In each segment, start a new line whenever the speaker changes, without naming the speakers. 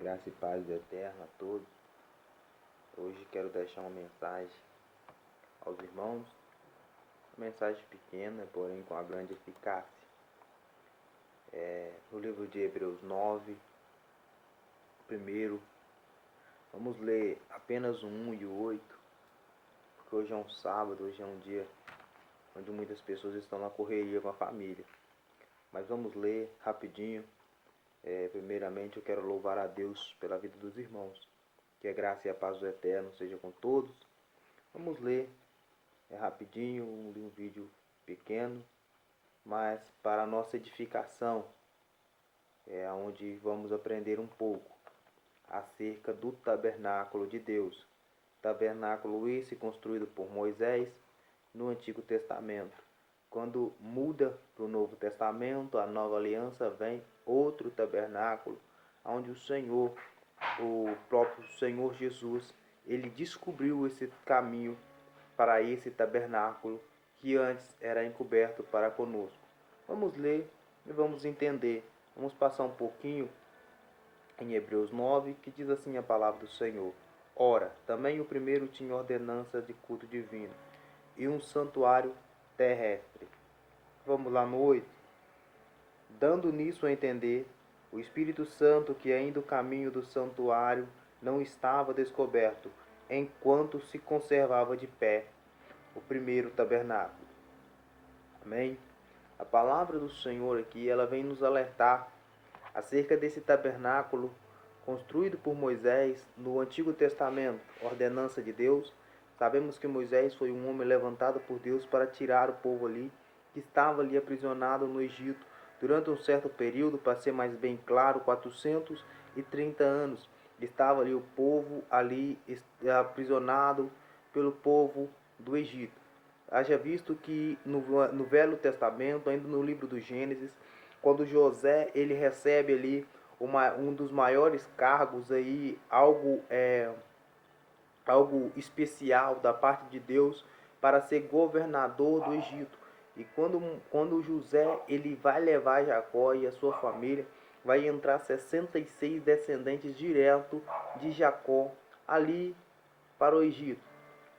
Graça e paz do Eterno a todos. Hoje quero deixar uma mensagem aos irmãos, uma mensagem pequena, porém com a grande eficácia. No livro de Hebreus 9, primeiro, vamos ler apenas o 1 e o 8, porque hoje é um sábado, hoje é um dia onde muitas pessoas estão na correria com a família. Mas vamos ler rapidinho. Primeiramente eu quero louvar a Deus pela vida dos irmãos. Que a graça e a paz do Eterno seja com todos. Vamos ler rapidinho, um vídeo pequeno, mas para a nossa edificação, onde vamos aprender um pouco acerca do tabernáculo de Deus. Tabernáculo esse construído por Moisés no Antigo Testamento. Quando muda para o Novo Testamento, a nova aliança, vem outro tabernáculo, onde o próprio Senhor Jesus, ele descobriu esse caminho para esse tabernáculo que antes era encoberto para conosco. Vamos ler e vamos entender. Vamos passar um pouquinho em Hebreus 9, que diz assim a palavra do Senhor. Ora, também o primeiro tinha ordenança de culto divino e um santuário terrestre. Vamos lá no 8. Dando nisso a entender, o Espírito Santo que ainda o caminho do santuário não estava descoberto, enquanto se conservava de pé o primeiro tabernáculo. Amém? A palavra do Senhor aqui, ela vem nos alertar acerca desse tabernáculo construído por Moisés no Antigo Testamento, ordenança de Deus. Sabemos que Moisés foi um homem levantado por Deus para tirar o povo ali, que estava ali aprisionado no Egito, durante um certo período, para ser mais bem claro, 430 anos. Estava ali o povo ali aprisionado pelo povo do Egito. Haja visto que no Velho Testamento, ainda no livro do Gênesis, quando José ele recebe ali um dos maiores cargos aí, algo especial da parte de Deus para ser governador do Egito. E quando José ele vai levar Jacó e a sua família, vai entrar 66 descendentes direto de Jacó ali para o Egito.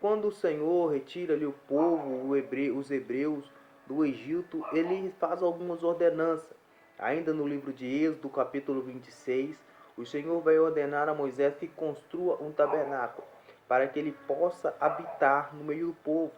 Quando o Senhor retira ali o povo, os hebreus do Egito, ele faz algumas ordenanças. Ainda no livro de Êxodo, capítulo 26, o Senhor vai ordenar a Moisés que construa um tabernáculo, para que ele possa habitar no meio do povo.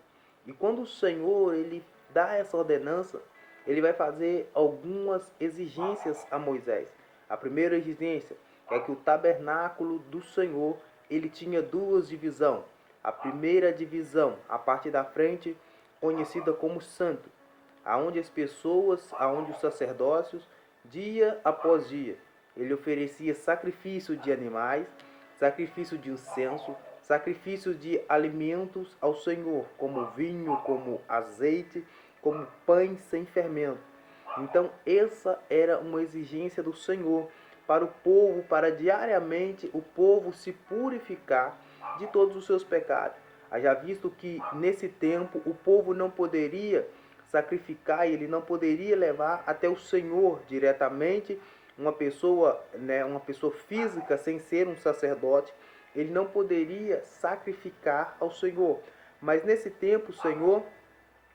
E quando o Senhor ele dá essa ordenança, ele vai fazer algumas exigências a Moisés. A primeira exigência é que o tabernáculo do Senhor ele tinha duas divisões. A primeira divisão, a parte da frente, conhecida como santo, aonde as pessoas, aonde os sacerdócios, dia após dia, ele oferecia sacrifício de animais, sacrifício de incenso, sacrifício de alimentos ao Senhor, como vinho, como azeite, como pães sem fermento. Então essa era uma exigência do Senhor para o povo, para diariamente o povo se purificar de todos os seus pecados. Haja visto que nesse tempo o povo não poderia sacrificar, ele não poderia levar até o Senhor diretamente uma pessoa física sem ser um sacerdote, ele não poderia sacrificar ao Senhor. Mas nesse tempo o Senhor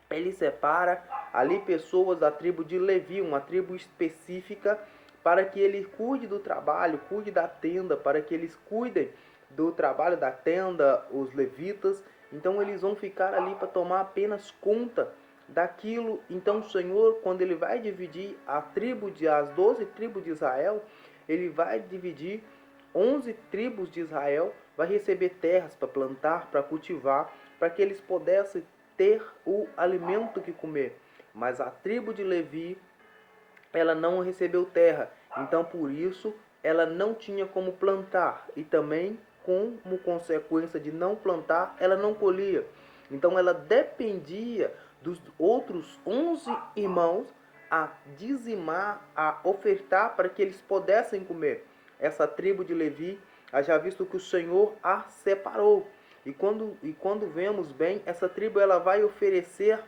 ele separa ali pessoas da tribo de Levi, uma tribo específica, para que ele cuide do trabalho, cuide da tenda, para que eles cuidem do trabalho da tenda, os levitas. Então eles vão ficar ali para tomar apenas conta daquilo. Então o Senhor, quando ele vai dividir as 12 tribos de Israel, ele vai dividir 11 tribos de Israel, vai receber terras para plantar, para cultivar, para que eles pudessem ter o alimento que comer. Mas a tribo de Levi, ela não recebeu terra, então por isso ela não tinha como plantar, e também como consequência de não plantar, ela não colhia. Então ela dependia dos outros 11 irmãos a dizimar, a ofertar para que eles pudessem comer. Essa tribo de Levi, já visto que o Senhor a separou. E quando vemos bem, essa tribo ela vai oferecer,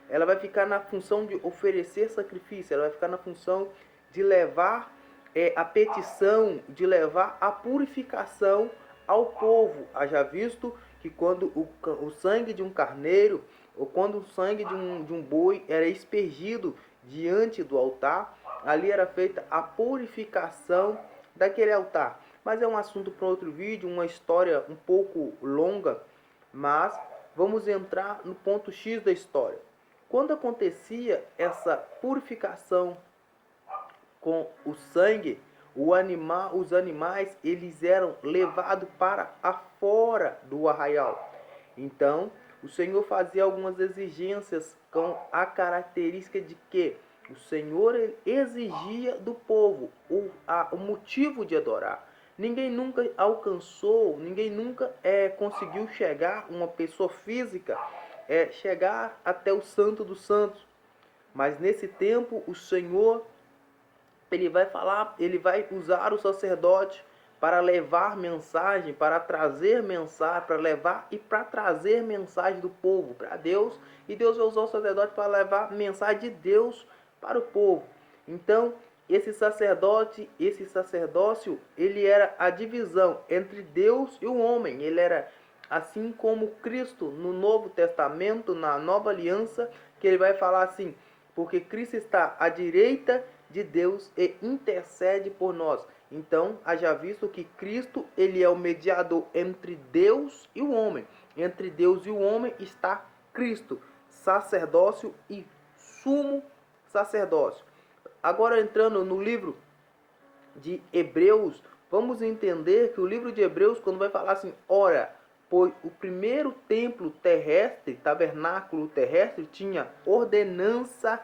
ela vai ficar na função de oferecer sacrifício, ela vai ficar na função de levar a petição de levar a purificação ao povo. Haja visto que quando o sangue de um carneiro ou quando o sangue de um boi era aspergido diante do altar, ali era feita a purificação daquele altar. Mas é um assunto para outro vídeo, uma história um pouco longa, mas vamos entrar no ponto X da história. Quando acontecia essa purificação com o sangue, os animais eles eram levados para fora do arraial. Então, o Senhor fazia algumas exigências com a característica de que o Senhor exigia do povo o motivo de adorar. Ninguém nunca alcançou, ninguém nunca conseguiu chegar, uma pessoa física, chegar até o Santo dos Santos. Mas nesse tempo o Senhor ele vai usar o sacerdote para levar mensagem, para trazer mensagem, para levar e para trazer mensagem do povo para Deus, e Deus vai usar o sacerdote para levar mensagem de Deus para o povo. Então, esse sacerdócio, ele era a divisão entre Deus e o homem. Ele era assim como Cristo no Novo Testamento, na Nova Aliança, que ele vai falar assim: porque Cristo está à direita de Deus e intercede por nós. Então, haja visto que Cristo ele é o mediador entre Deus e o homem. Entre Deus e o homem está Cristo, sacerdócio e sumo sacerdócio. Agora entrando no livro de Hebreus, vamos entender que o livro de Hebreus, quando vai falar assim, ora, pois o primeiro templo terrestre, tabernáculo terrestre, tinha ordenança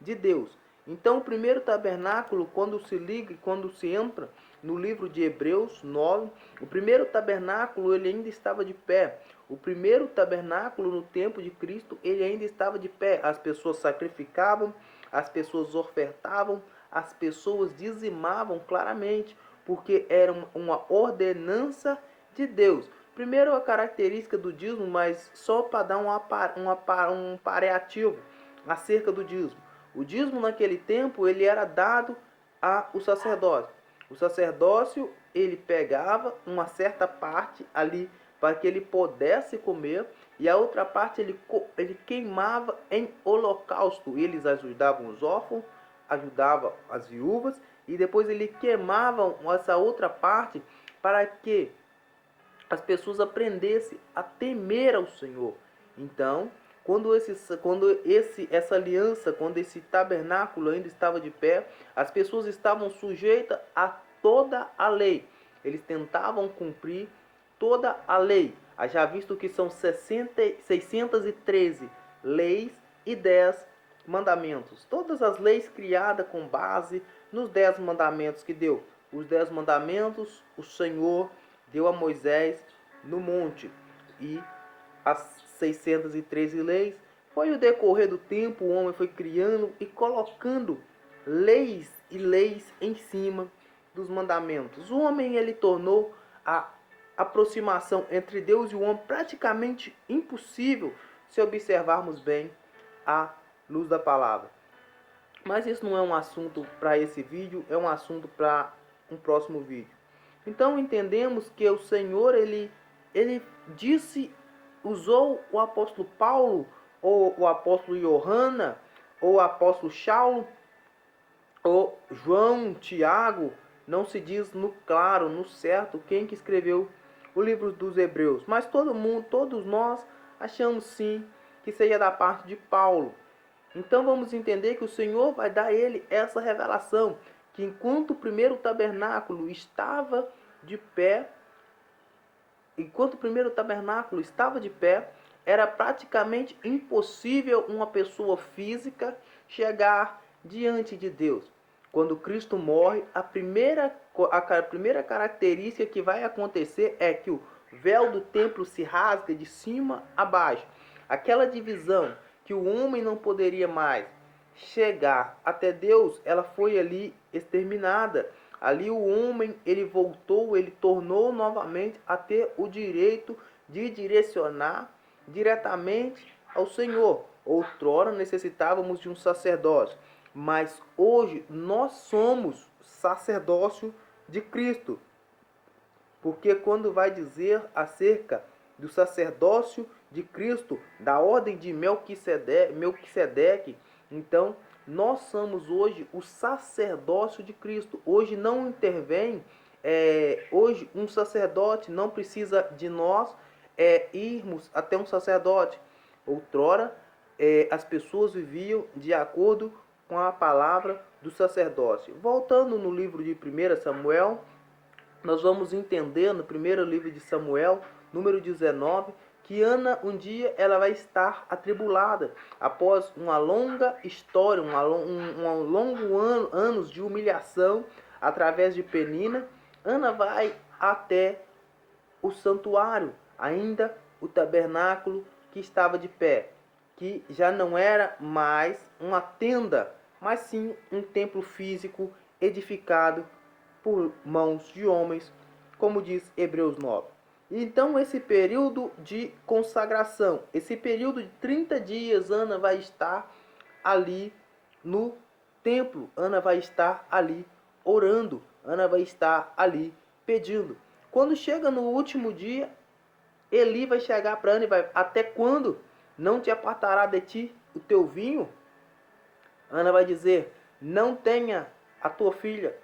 de Deus. Então o primeiro tabernáculo, quando se entra no livro de Hebreus 9, o primeiro tabernáculo ele ainda estava de pé. O primeiro tabernáculo no tempo de Cristo, ele ainda estava de pé. As pessoas sacrificavam, as pessoas ofertavam, as pessoas dizimavam claramente, porque era uma ordenança de Deus. Primeiro a característica do dízimo, mas só para dar um paliativo acerca do dízimo. O dízimo naquele tempo ele era dado ao sacerdócio. O sacerdócio ele pegava uma certa parte ali para que ele pudesse comer, e a outra parte ele queimava em holocausto. Eles ajudavam os órfãos, ajudavam as viúvas, e depois ele queimavam essa outra parte para que as pessoas aprendessem a temer ao Senhor. Então, quando essa aliança, quando esse tabernáculo ainda estava de pé, as pessoas estavam sujeitas a toda a lei. Eles tentavam cumprir toda a lei. Já visto que são 613 leis e 10 mandamentos. Todas as leis criadas com base nos 10 mandamentos que deu. Os 10 mandamentos o Senhor deu a Moisés no monte. E as 613 leis, foi o decorrer do tempo, o homem foi criando e colocando leis e leis em cima dos mandamentos. O homem ele tornou a aproximação entre Deus e o homem praticamente impossível se observarmos bem a luz da palavra. Mas isso não é um assunto para esse vídeo, é um assunto para um próximo vídeo. Então entendemos que o Senhor ele usou o apóstolo Paulo, ou o apóstolo Johanna, ou o apóstolo Saulo, ou João, Tiago, não se diz no claro, no certo, quem que escreveu o livro dos Hebreus. Mas todos nós achamos sim que seja da parte de Paulo. Então vamos entender que o Senhor vai dar a ele essa revelação, que enquanto o primeiro tabernáculo estava de pé, era praticamente impossível uma pessoa física chegar diante de Deus. Quando Cristo morre, a primeira característica que vai acontecer é que o véu do templo se rasga de cima a baixo. Aquela divisão que o homem não poderia mais chegar até Deus, ela foi ali exterminada. Ali o homem, ele voltou, ele tornou novamente a ter o direito de direcionar diretamente ao Senhor. Outrora necessitávamos de um sacerdócio, mas hoje nós somos sacerdócio de Cristo. Porque quando vai dizer acerca do sacerdócio de Cristo, da ordem de Melquisedeque, então nós somos hoje o sacerdócio de Cristo. Hoje não intervém, hoje um sacerdote não precisa de nós irmos até um sacerdote. Outrora, as pessoas viviam de acordo com a palavra do sacerdócio. Voltando no livro de 1 Samuel, nós vamos entender no primeiro livro de Samuel, número 19, que Ana um dia ela vai estar atribulada após uma longa história, um longo anos de humilhação através de Penina. Ana vai até o santuário, ainda o tabernáculo que estava de pé, que já não era mais uma tenda, mas sim um templo físico edificado por mãos de homens, como diz Hebreus 9. Então esse período de consagração, esse período de 30 dias, Ana vai estar ali no templo, Ana vai estar ali orando, Ana vai estar ali pedindo. Quando chega no último dia, Eli vai chegar para Ana e vai: até quando não te apartará de ti o teu vinho? Ana vai dizer: não tenha a tua filha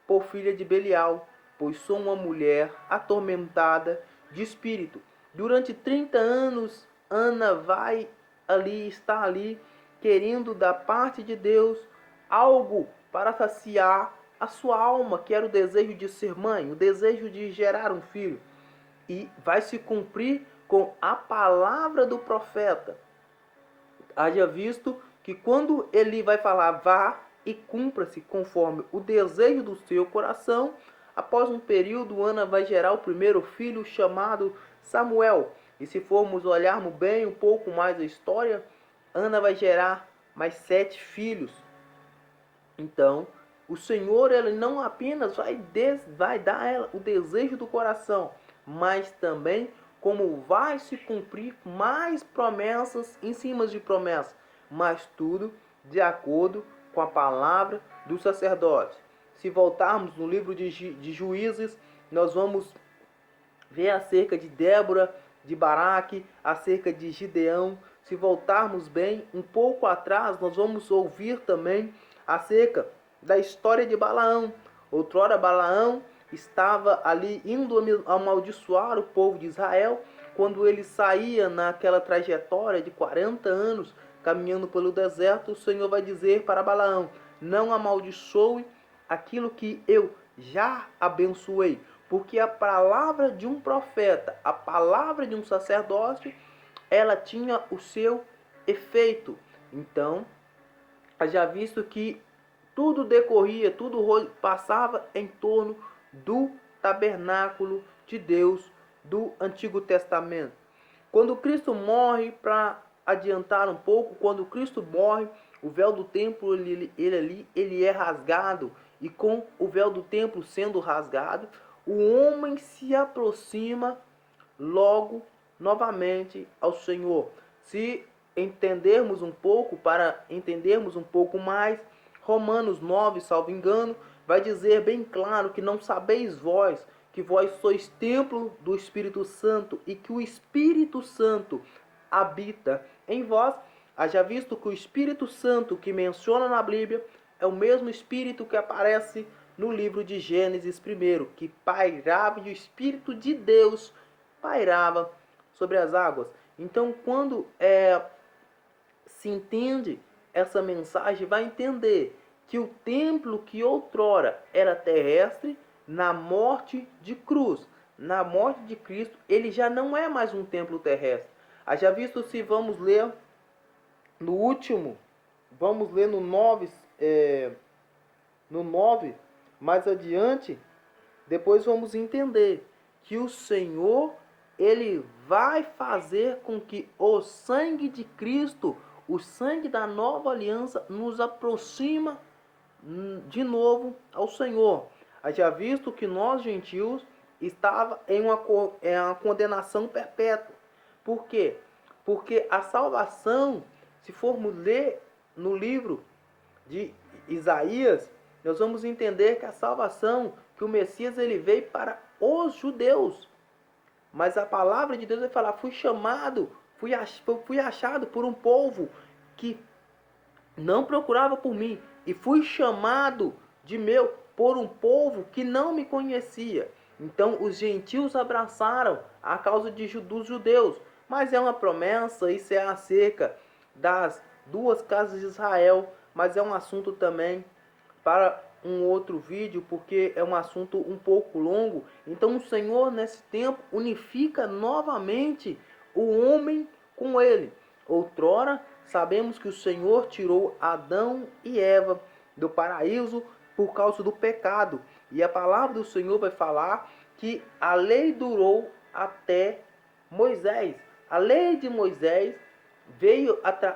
por filha de Belial, pois sou uma mulher atormentada de espírito. Durante 30 anos, Ana vai estar ali, querendo da parte de Deus algo para saciar a sua alma, que era o desejo de ser mãe, o desejo de gerar um filho. E vai se cumprir com a palavra do profeta. Haja visto que quando ele vai falar, vá e cumpra-se conforme o desejo do seu coração, após um período, Ana vai gerar o primeiro filho chamado Samuel. E se formos olharmos bem um pouco mais a história, Ana vai gerar mais 7 filhos. Então, o Senhor ele não apenas vai dar a ela o desejo do coração, mas também como vai se cumprir mais promessas em cima de promessas, mas tudo de acordo com a palavra do sacerdote. Se voltarmos no livro de Juízes, nós vamos ver acerca de Débora, de Baraque, acerca de Gideão. Se voltarmos bem um pouco atrás, nós vamos ouvir também acerca da história de Balaão. Outrora Balaão estava ali indo amaldiçoar o povo de Israel, quando ele saía naquela trajetória de 40 anos caminhando pelo deserto. O Senhor vai dizer para Balaão: não amaldiçoe aquilo que eu já abençoei, porque a palavra de um profeta, a palavra de um sacerdote, ela tinha o seu efeito. Então, já visto que tudo decorria, tudo passava em torno do tabernáculo de Deus do Antigo Testamento. Quando Cristo morre, para adiantar um pouco, quando Cristo morre, o véu do templo ele é rasgado, e com o véu do templo sendo rasgado, o homem se aproxima logo novamente ao Senhor. Se entendermos um pouco, para entendermos um pouco mais, Romanos 9, salvo engano, vai dizer bem claro que não sabeis vós que vós sois templo do Espírito Santo e que o Espírito Santo habita em vós. Haja visto que o Espírito Santo que menciona na Bíblia é o mesmo Espírito que aparece no livro de Gênesis primeiro, que pairava, e o Espírito de Deus pairava sobre as águas. Então, quando se entende essa mensagem, vai entender que o templo que outrora era terrestre, na morte de cruz, na morte de Cristo, ele já não é mais um templo terrestre. Haja visto, se vamos ler no último, vamos ler no 9, no 9, mais adiante, depois vamos entender que o Senhor, ele vai fazer com que o sangue de Cristo, o sangue da nova aliança, nos aproxima de novo ao Senhor. Haja visto que nós, gentios, estava em uma condenação perpétua. Por quê? Porque a salvação, se formos ler no livro de Isaías, nós vamos entender que a salvação, que o Messias ele veio para os judeus. Mas a palavra de Deus vai falar, fui chamado, fui achado por um povo que não procurava por mim. E fui chamado de meu por um povo que não me conhecia. Então os gentios abraçaram a causa dos judeus. Mas é uma promessa, isso é acerca das duas casas de Israel. Mas é um assunto também para um outro vídeo, porque é um assunto um pouco longo. Então o Senhor nesse tempo unifica novamente o homem com ele. Outrora sabemos que o Senhor tirou Adão e Eva do paraíso por causa do pecado. E a palavra do Senhor vai falar que a lei durou até Moisés. A lei de Moisés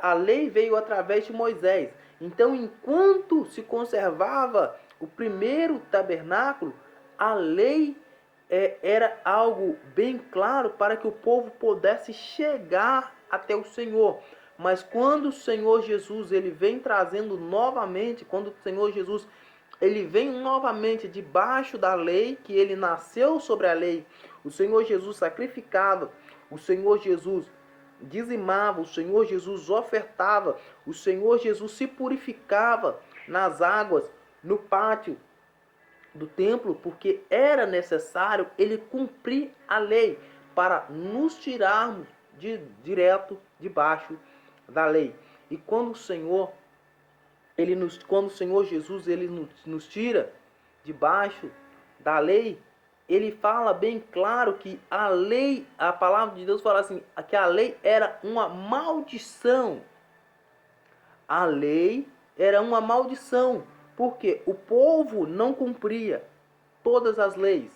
a lei veio através de Moisés. Então, enquanto se conservava o primeiro tabernáculo, a lei era algo bem claro para que o povo pudesse chegar até o Senhor. Mas quando o Senhor Jesus ele vem trazendo novamente, quando o Senhor Jesus ele vem novamente debaixo da lei, que ele nasceu sobre a lei, o Senhor Jesus sacrificava, o Senhor Jesus dizimava, o Senhor Jesus ofertava, o Senhor Jesus se purificava nas águas, no pátio do templo, porque era necessário ele cumprir a lei para nos tirarmos direto debaixo da lei. E quando o Senhor quando o Senhor Jesus ele nos tira debaixo da lei, ele fala bem claro que a lei, a palavra de Deus fala assim, que a lei era uma maldição. A lei era uma maldição, porque o povo não cumpria todas as leis.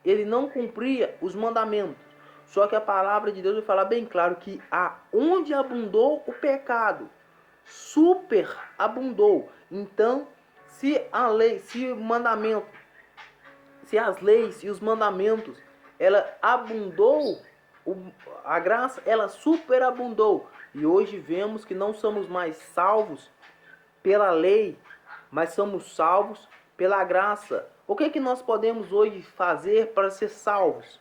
Ele não cumpria os mandamentos. Só que a palavra de Deus vai falar bem claro que aonde abundou o pecado, superabundou. Então, se a lei, se o mandamento, se as leis e os mandamentos, ela abundou, a graça, ela superabundou. E hoje vemos que não somos mais salvos pela lei, mas somos salvos pela graça. O que é que nós podemos hoje fazer para ser salvos?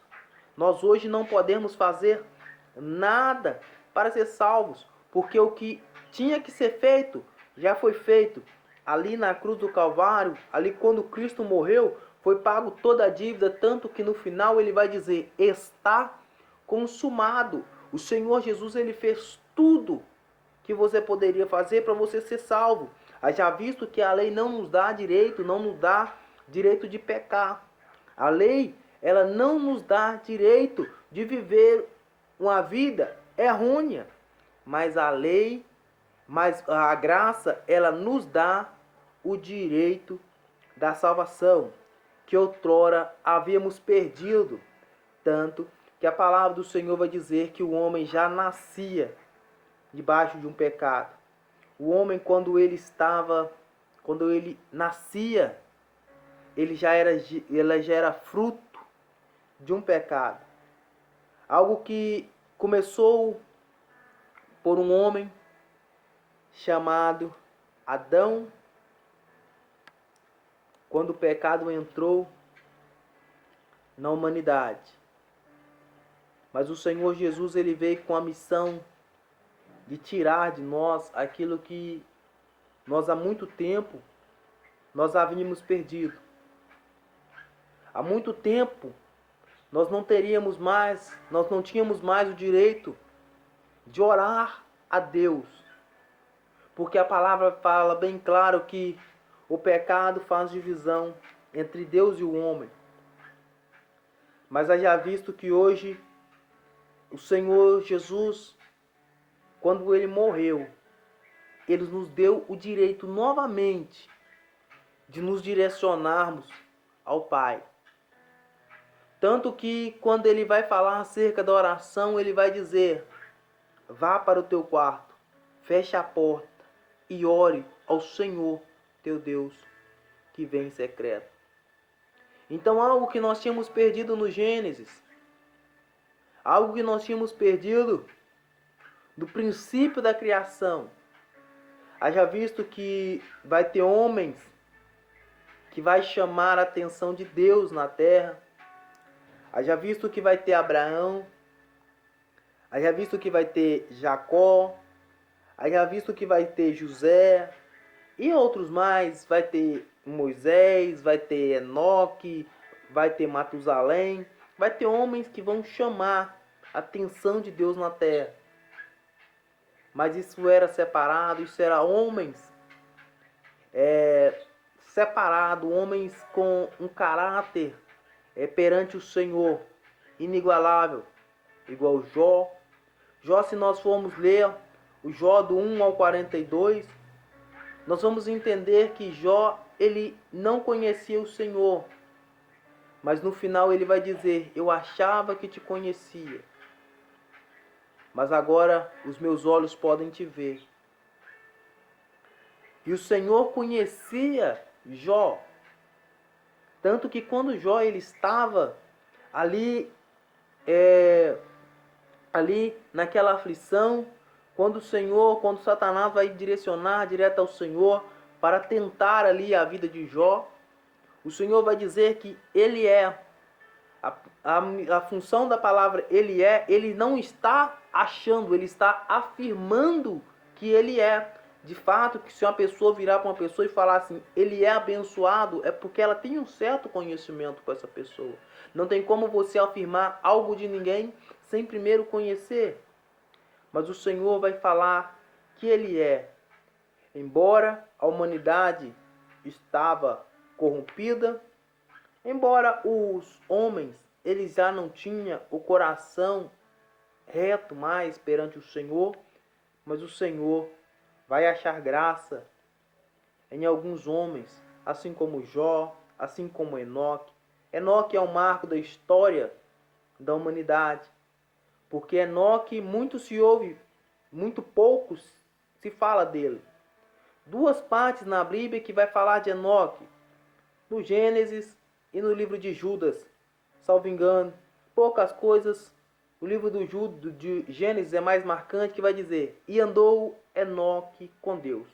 Nós hoje não podemos fazer nada para ser salvos, porque o que tinha que ser feito já foi feito. Ali na cruz do Calvário, ali quando Cristo morreu, foi pago toda a dívida, tanto que no final ele vai dizer, está consumado. O Senhor Jesus ele fez tudo que você poderia fazer para você ser salvo. Já visto que a lei não nos dá direito, não nos dá direito de pecar. A lei, ela não nos dá direito de viver uma vida errônea. Mas a graça, ela nos dá o direito da salvação, que outrora havíamos perdido. Tanto que a palavra do Senhor vai dizer que o homem já nascia debaixo de um pecado. O homem, quando ele nascia, ele já era fruto de um pecado. Algo que começou por um homem chamado Adão, quando o pecado entrou na humanidade. Mas o Senhor Jesus ele veio com a missão de tirar de nós aquilo que nós há muito tempo nós havíamos perdido. Há muito tempo nós não tínhamos mais o direito de orar a Deus. Porque a palavra fala bem claro que o pecado faz divisão entre Deus e o homem. Mas já visto que hoje o Senhor Jesus, quando ele morreu, ele nos deu o direito novamente de nos direcionarmos ao Pai. Tanto que quando ele vai falar acerca da oração, ele vai dizer, vá para o teu quarto, feche a porta e ore ao Senhor teu Deus que vem em secreto. Então algo que nós tínhamos perdido no Gênesis, algo que nós tínhamos perdido do princípio da criação. Haja visto que vai ter homens que vai chamar a atenção de Deus na terra. Haja visto que vai ter Abraão, haja visto que vai ter Jacó, haja visto que vai ter José e outros mais, vai ter Moisés, vai ter Enoque, vai ter Matusalém, vai ter homens que vão chamar a atenção de Deus na terra. Mas isso era separado, isso era homens separados, homens com um caráter perante o Senhor inigualável, igual Jó. Jó, se nós formos ler o Jó do 1 ao 42, nós vamos entender que Jó, ele não conhecia o Senhor, mas no final ele vai dizer: eu achava que te conhecia, mas agora os meus olhos podem te ver. E o Senhor conhecia Jó, tanto que quando Jó ele estava ali naquela aflição, quando Satanás vai direcionar direto ao Senhor para tentar ali a vida de Jó, o Senhor vai dizer que ele é. A função da palavra ele é, ele não está achando, ele está afirmando que ele é. De fato, que se uma pessoa virar para uma pessoa e falar assim, ele é abençoado, é porque ela tem um certo conhecimento com essa pessoa. Não tem como você afirmar algo de ninguém sem primeiro conhecer. Mas o Senhor vai falar que ele é. Embora a humanidade estava corrompida, embora os homens eles já não tinham o coração reto mais perante o Senhor, mas o Senhor vai achar graça em alguns homens, assim como Jó, assim como Enoque. Enoque é um marco da história da humanidade, porque Enoque muito se ouve, muito pouco se fala dele. Duas partes na Bíblia que vai falar de Enoque, no Gênesis e no livro de Judas, salvo engano, poucas coisas. O livro de Gênesis é mais marcante, que vai dizer: e andou Enoque com Deus,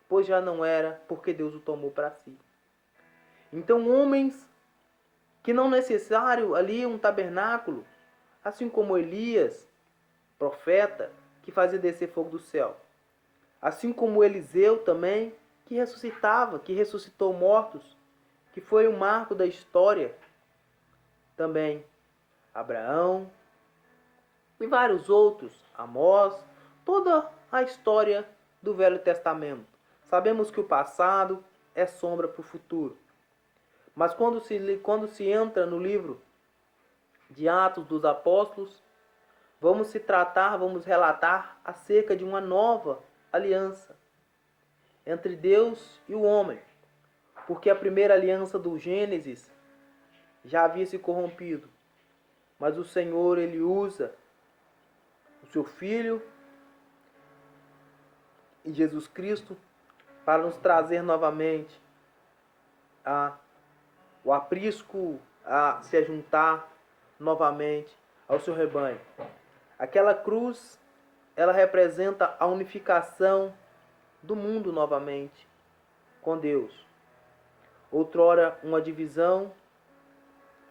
pois já não era, porque Deus o tomou para si. Então homens que não necessário ali um tabernáculo, assim como Elias, profeta, que fazia descer fogo do céu. Assim como Eliseu também, que ressuscitava, que ressuscitou mortos, que foi um marco da história. Também Abraão e vários outros, Amós, toda a história do Velho Testamento. Sabemos que o passado é sombra para o futuro. Mas quando se entra no livro de Atos dos Apóstolos, vamos relatar acerca de uma nova aliança entre Deus e o homem. Porque a primeira aliança do Gênesis já havia se corrompido. Mas o Senhor, ele usa o seu Filho, em Jesus Cristo, para nos trazer novamente o aprisco, a se juntar novamente ao seu rebanho. Aquela cruz, ela representa a unificação do mundo novamente com Deus. Outrora uma divisão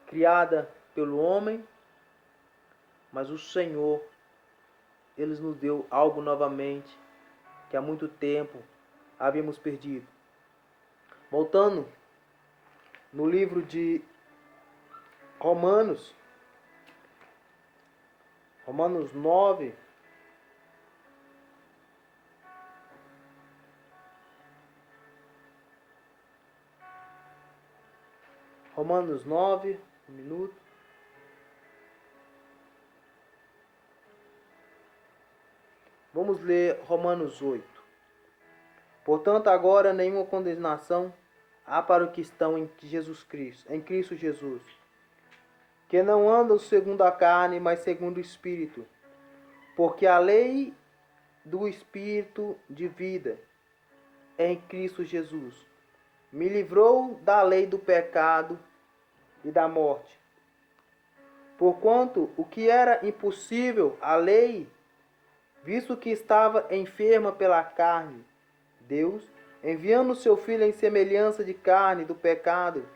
criada pelo homem, mas o Senhor, ele nos deu algo novamente que há muito tempo havíamos perdido. Voltando no livro de Romanos 9, um minuto. Vamos ler Romanos 8. Portanto, agora nenhuma condenação há para os que estão em Cristo Jesus, que não andam segundo a carne, mas segundo o Espírito. Porque a lei do Espírito de vida em Cristo Jesus me livrou da lei do pecado e da morte. Porquanto o que era impossível à lei, visto que estava enferma pela carne, Deus enviando o seu Filho em semelhança de carne do pecado,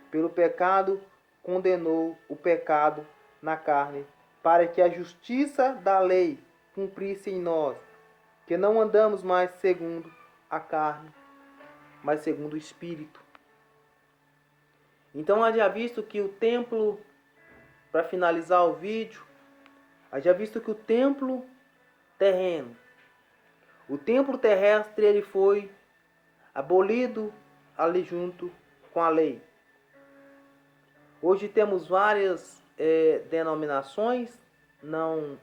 pelo pecado condenou o pecado na carne, para que a justiça da lei cumprisse em nós, que não andamos mais segundo a carne, mas segundo o Espírito. Então, haja visto que o templo, para finalizar o vídeo, haja visto que o templo terreno, o templo terrestre, ele foi abolido ali junto com a lei. Hoje temos várias denominações, não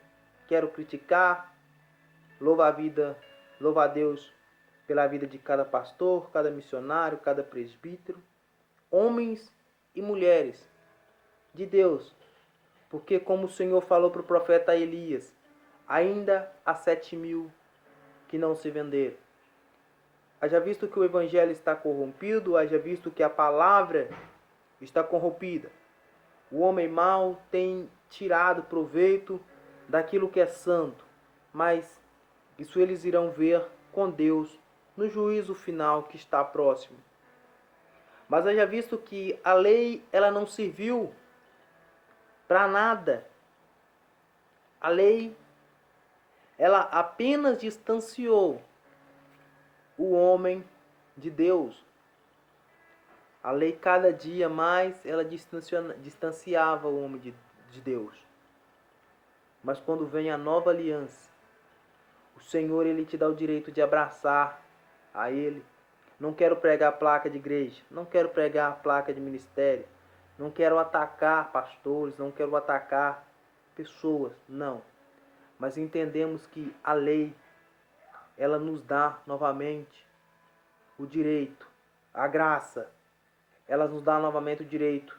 quero criticar, louva a Deus pela vida de cada pastor, cada missionário, cada presbítero, homens e mulheres de Deus, porque como o Senhor falou para o profeta Elias, ainda há 7.000 que não se venderam. Haja visto que o evangelho está corrompido, haja visto que a palavra está corrompida. O homem mau tem tirado proveito daquilo que é santo, mas isso eles irão ver com Deus no juízo final que está próximo. Mas haja visto que a lei ela não serviu para nada. A lei ela apenas distanciou o homem de Deus. A lei cada dia mais ela distanciava o homem de Deus. Mas quando vem a nova aliança, o Senhor ele te dá o direito de abraçar a Ele. Não quero pregar placa de igreja, não quero pregar placa de ministério, não quero atacar pastores, não quero atacar pessoas, não. Mas entendemos que a lei ela nos dá novamente o direito, a graça. Ela nos dá novamente o direito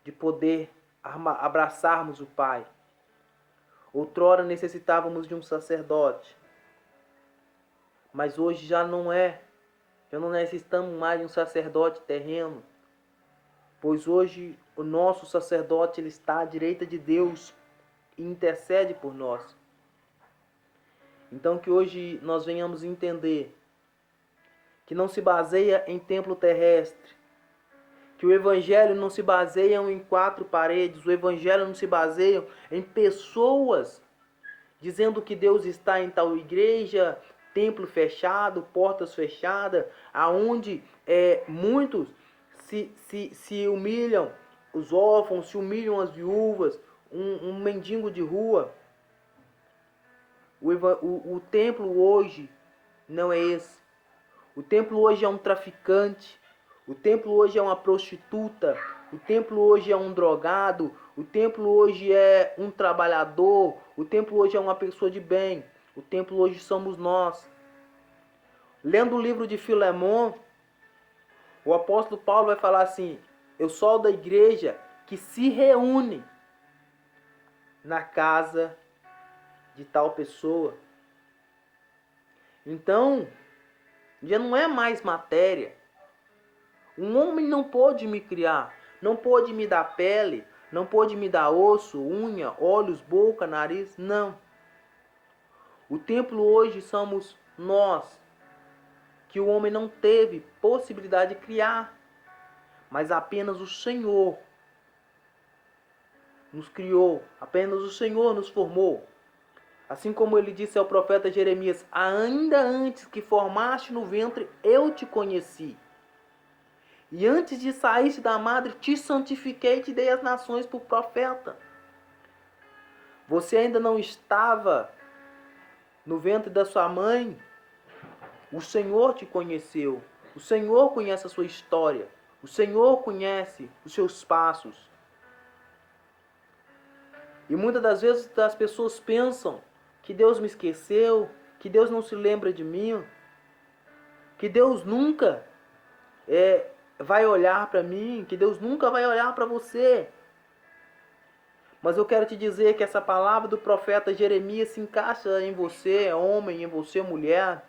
de poder abraçarmos o Pai. Outrora necessitávamos de um sacerdote, mas hoje já não necessitamos mais de um sacerdote terreno, pois hoje o nosso sacerdote ele está à direita de Deus e intercede por nós. Então que hoje nós venhamos entender que não se baseia em templo terrestre, que o evangelho não se baseia em 4 paredes, o evangelho não se baseia em pessoas dizendo que Deus está em tal igreja, templo fechado, portas fechadas, aonde muitos se humilham, os órfãos, se humilham as viúvas, um mendigo de rua. O templo hoje não é esse. O templo hoje é um traficante. O templo hoje é uma prostituta. O templo hoje é um drogado. O templo hoje é um trabalhador. O templo hoje é uma pessoa de bem. O templo hoje somos nós. Lendo o livro de Filemon, o apóstolo Paulo vai falar assim: eu sou da igreja que se reúne na casa de tal pessoa. Então, já não é mais matéria. Um homem não pode me criar, não pode me dar pele, não pode me dar osso, unha, olhos, boca, nariz, não. O templo hoje somos nós, que o homem não teve possibilidade de criar, mas apenas o Senhor nos criou, apenas o Senhor nos formou. Assim como ele disse ao profeta Jeremias: ainda antes que formaste no ventre, eu te conheci. E antes de saíste da madre, te santifiquei e te dei as nações por profeta. Você ainda não estava no ventre da sua mãe. O Senhor te conheceu. O Senhor conhece a sua história. O Senhor conhece os seus passos. E muitas das vezes as pessoas pensam que Deus me esqueceu, que Deus não se lembra de mim, que Deus nunca vai olhar para mim, que Deus nunca vai olhar para você. Mas eu quero te dizer que essa palavra do profeta Jeremias se encaixa em você, homem, em você, mulher.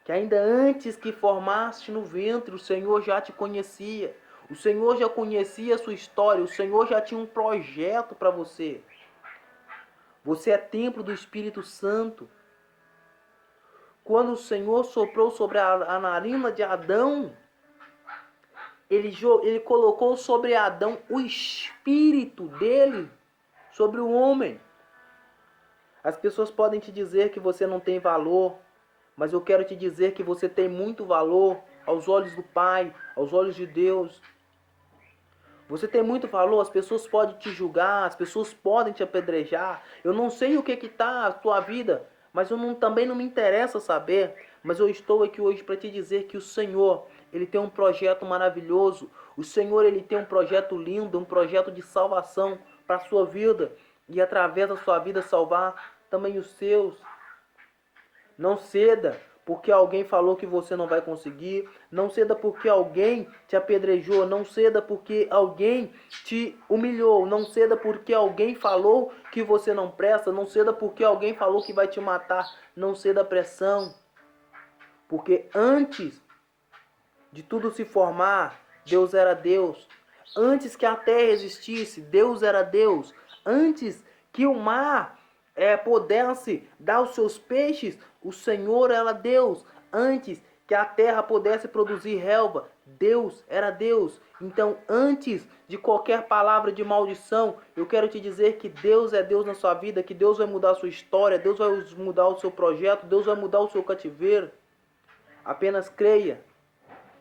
Que ainda antes que formaste no ventre, o Senhor já te conhecia. O Senhor já conhecia a sua história. O Senhor já tinha um projeto para você. Você é templo do Espírito Santo. quando o Senhor soprou sobre a narina de Adão, ele colocou sobre Adão o espírito dele, sobre o homem. As pessoas podem te dizer que você não tem valor, mas eu quero te dizer que você tem muito valor aos olhos do Pai, aos olhos de Deus. Você tem muito valor, as pessoas podem te julgar, as pessoas podem te apedrejar. Eu não sei o que está a tua vida, mas também não me interessa saber. Mas eu estou aqui hoje para te dizer que o Senhor, Ele tem um projeto maravilhoso. O Senhor, Ele tem um projeto lindo, um projeto de salvação para a sua vida. E através da sua vida salvar também os seus. Não ceda porque alguém falou que você não vai conseguir. Não ceda porque alguém te apedrejou. Não ceda porque alguém te humilhou. Não ceda porque alguém falou que você não presta. Não ceda porque alguém falou que vai te matar. Não ceda pressão. Porque antes de tudo se formar, Deus era Deus. Antes que a terra existisse, Deus era Deus. Antes que o mar pudesse dar os seus peixes, o Senhor era Deus. Antes que a terra pudesse produzir relva, Deus era Deus. Então, antes de qualquer palavra de maldição, eu quero te dizer que Deus é Deus na sua vida, que Deus vai mudar a sua história, Deus vai mudar o seu projeto, Deus vai mudar o seu cativeiro. Apenas creia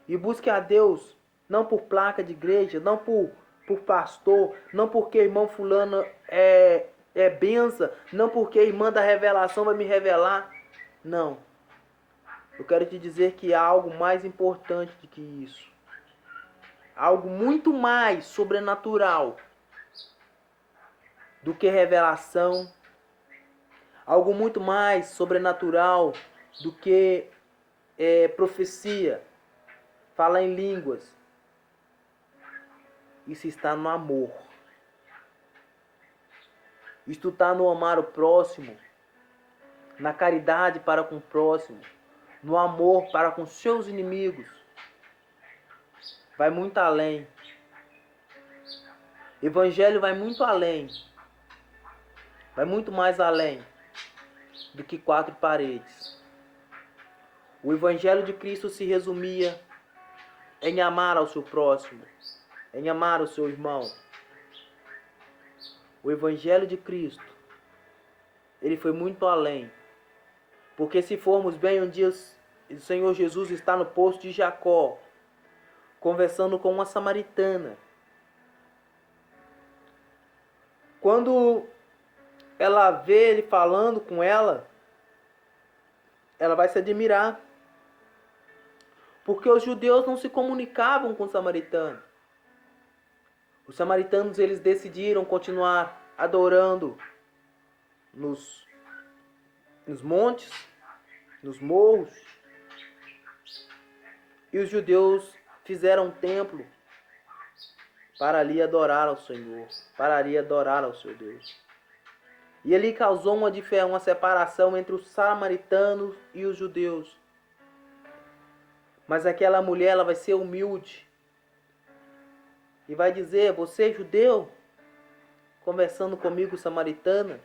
e busque a Deus, não por placa de igreja, não por pastor, não porque irmão fulano é benção, não porque a irmã da revelação vai me revelar. Não. Eu quero te dizer que há algo mais importante do que isso. Algo muito mais sobrenatural do que revelação. Algo muito mais sobrenatural do que profecia. Falar em línguas. Isso está no amor. Isto está no amar o próximo, na caridade para com o próximo, no amor para com seus inimigos. Vai muito além. Evangelho vai muito além. Vai muito mais além do que quatro paredes. O Evangelho de Cristo se resumia em amar ao seu próximo, em amar o seu irmão. O Evangelho de Cristo, ele foi muito além. Porque se formos bem, um dia o Senhor Jesus está no poço de Jacó, conversando com uma samaritana. Quando ela vê ele falando com ela, ela vai se admirar. Porque os judeus não se comunicavam com os samaritanos. Os samaritanos, eles decidiram continuar adorando nos montes, nos morros. E os judeus fizeram um templo para ali adorar ao Senhor, para ali adorar ao seu Deus. E ali causou uma separação entre os samaritanos e os judeus. Mas aquela mulher, ela vai ser humilde. E vai dizer: você judeu, conversando comigo samaritana,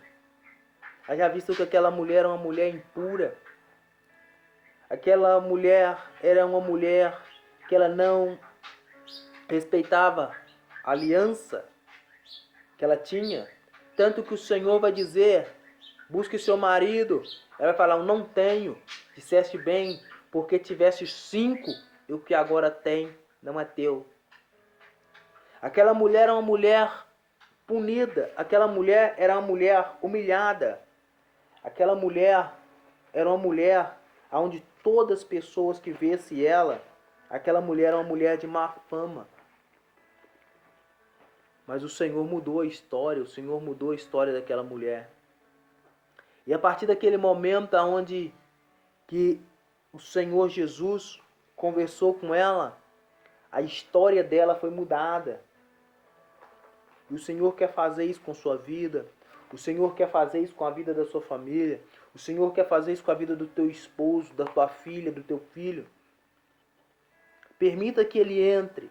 já visto que aquela mulher era uma mulher impura. Aquela mulher era uma mulher que ela não respeitava a aliança que ela tinha. Tanto que o Senhor vai dizer: busque seu marido. Ela vai falar: eu não tenho. Disseste bem, porque tiveste 5 e o que agora tem não é teu. Aquela mulher era uma mulher punida. Aquela mulher era uma mulher humilhada. Aquela mulher era uma mulher onde todas as pessoas que vissem ela, aquela mulher era uma mulher de má fama. Mas o Senhor mudou a história. O Senhor mudou a história daquela mulher. E a partir daquele momento onde que o Senhor Jesus conversou com ela, a história dela foi mudada. E o Senhor quer fazer isso com sua vida. O Senhor quer fazer isso com a vida da sua família. O Senhor quer fazer isso com a vida do teu esposo, da tua filha, do teu filho. Permita que ele entre.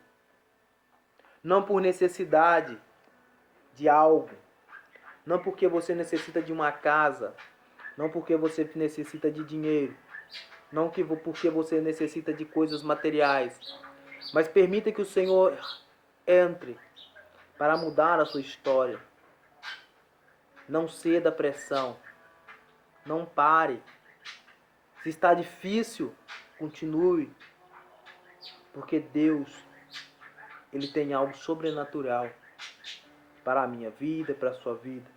Não por necessidade de algo. Não porque você necessita de uma casa. Não porque você necessita de dinheiro. não porque você necessita de coisas materiais, mas permita que o Senhor entre para mudar a sua história. Não ceda à pressão. Não pare. Se está difícil, continue. Porque Deus, Ele tem algo sobrenatural para a minha vida, para a sua vida.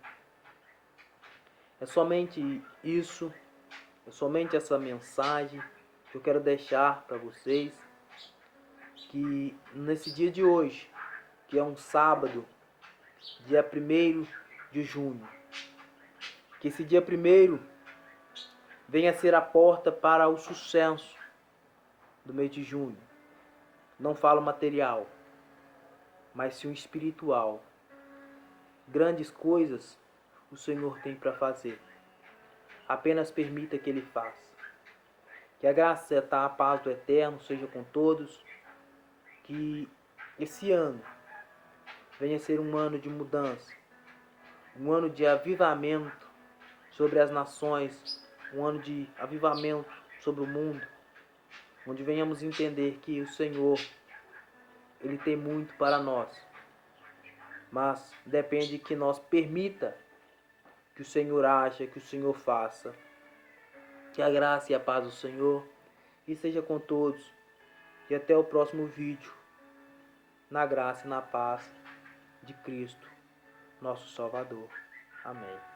É somente isso, é somente essa mensagem que eu quero deixar para vocês. Que nesse dia de hoje, que é um sábado, dia 1º de junho, que esse dia 1º venha ser a porta para o sucesso do mês de junho. Não falo material, mas sim o espiritual. Grandes coisas o Senhor tem para fazer. Apenas permita que Ele faça. Que a graça e a paz do Eterno seja com todos. Que esse ano venha ser um ano de mudança, um ano de avivamento sobre as nações, um ano de avivamento sobre o mundo, onde venhamos entender que o Senhor, Ele tem muito para nós, mas depende que nós permita que o Senhor haja, que o Senhor faça. Que a graça e a paz do Senhor e seja com todos. E até o próximo vídeo, na graça e na paz de Cristo, nosso Salvador. Amém.